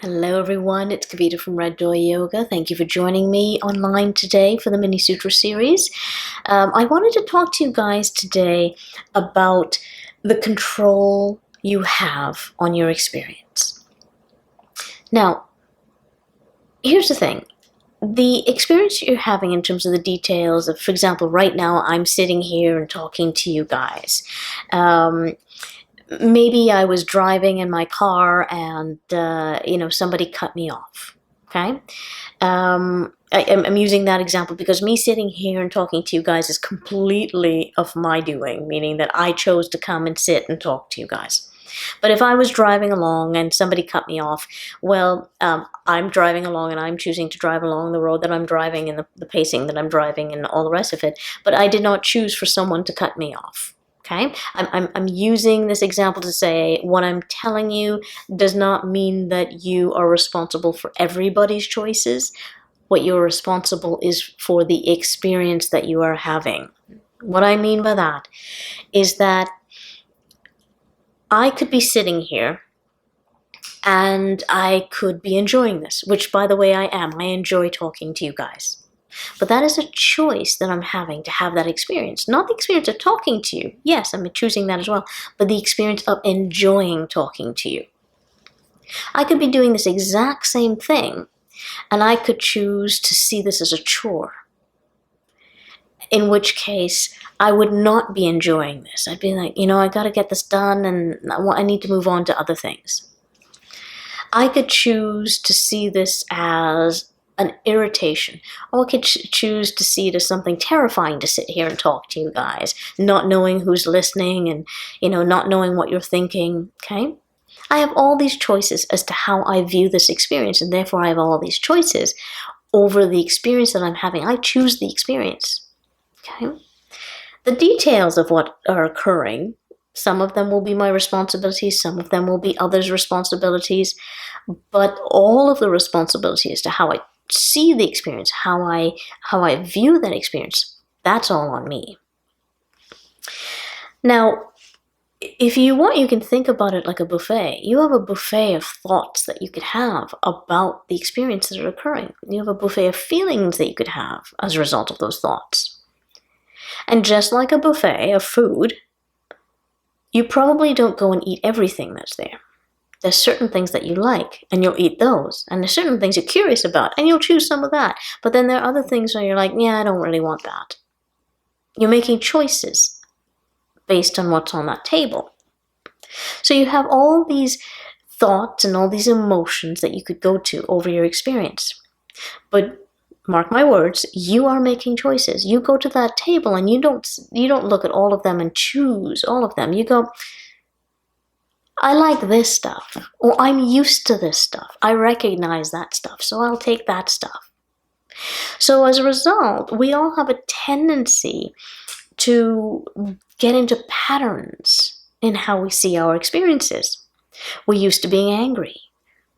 Hello everyone, it's Kavita from Red Door Yoga. Thank you for joining me online today for the Mini Sutra series. I wanted to talk to you guys today about the control you have on your experience. Now, here's the thing. The experience you're having in terms of the details of, for example, right now I'm sitting here and talking to you guys. Maybe I was driving in my car and, somebody cut me off, okay? I'm using that example because me sitting here and talking to you guys is completely of my doing, meaning that I chose to come and sit and talk to you guys. But if I was driving along and somebody cut me off, well, I'm driving along and I'm choosing to drive along the road that I'm driving and the pacing that I'm driving and all the rest of it, but I did not choose for someone to cut me off. Okay, I'm using this example to say what I'm telling you does not mean that you are responsible for everybody's choices. What you're responsible is for the experience that you are having. What I mean by that is that I could be sitting here and I could be enjoying this, which by the way I am. I enjoy talking to you guys. But that is a choice that I'm having to have that experience. Not the experience of talking to you. Yes, I'm choosing that as well. But the experience of enjoying talking to you. I could be doing this exact same thing, and I could choose to see this as a chore. In which case, I would not be enjoying this. I'd be like, I got to get this done, and I need to move on to other things. I could choose to see this as an irritation. Or I could choose to see it as something terrifying to sit here and talk to you guys, not knowing who's listening and, not knowing what you're thinking, okay? I have all these choices as to how I view this experience, and therefore I have all these choices over the experience that I'm having. I choose the experience, okay? The details of what are occurring, some of them will be my responsibilities, some of them will be others' responsibilities, but all of the responsibility as to how I see the experience, how I view that experience, that's all on me. Now, if you want, you can think about it like a buffet. You have a buffet of thoughts that you could have about the experiences that are occurring. You have a buffet of feelings that you could have as a result of those thoughts. And just like a buffet of food, you probably don't go and eat everything that's there. There's certain things that you like, and you'll eat those. And there's certain things you're curious about, and you'll choose some of that. But then there are other things where you're like, yeah, I don't really want that. You're making choices based on what's on that table. So you have all these thoughts and all these emotions that you could go to over your experience. But mark my words, you are making choices. You go to that table and you don't look at all of them and choose all of them. You go, I like this stuff, or I'm used to this stuff. I recognize that stuff, so I'll take that stuff. So as a result, we all have a tendency to get into patterns in how we see our experiences. We're used to being angry,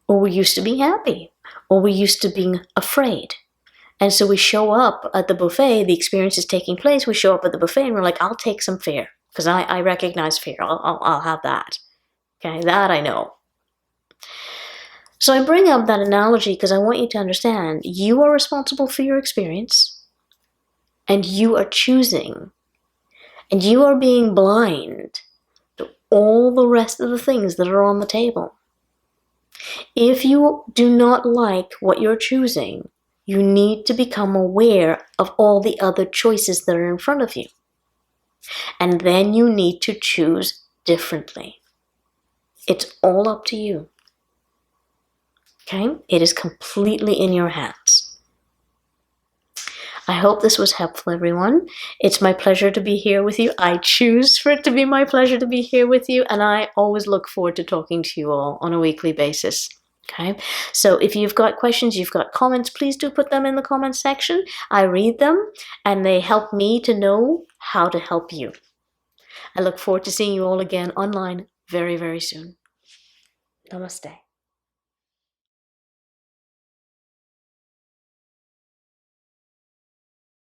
or we're used to being happy, or we're used to being afraid. And so we show up at the buffet, the experience is taking place, we show up at the buffet and we're like, I'll take some fear, because I recognize fear, I'll have that. Okay, that I know. So I bring up that analogy because I want you to understand you are responsible for your experience, and you are choosing, and you are being blind to all the rest of the things that are on the table. If you do not like what you're choosing, you need to become aware of all the other choices that are in front of you. And then you need to choose differently. It's all up to you. Okay? It is completely in your hands. I hope this was helpful, everyone. It's my pleasure to be here with you. I choose for it to be my pleasure to be here with you, and I always look forward to talking to you all on a weekly basis. Okay? So if you've got questions, you've got comments, please do put them in the comments section. I read them, and they help me to know how to help you. I look forward to seeing you all again online very, very soon. Namaste.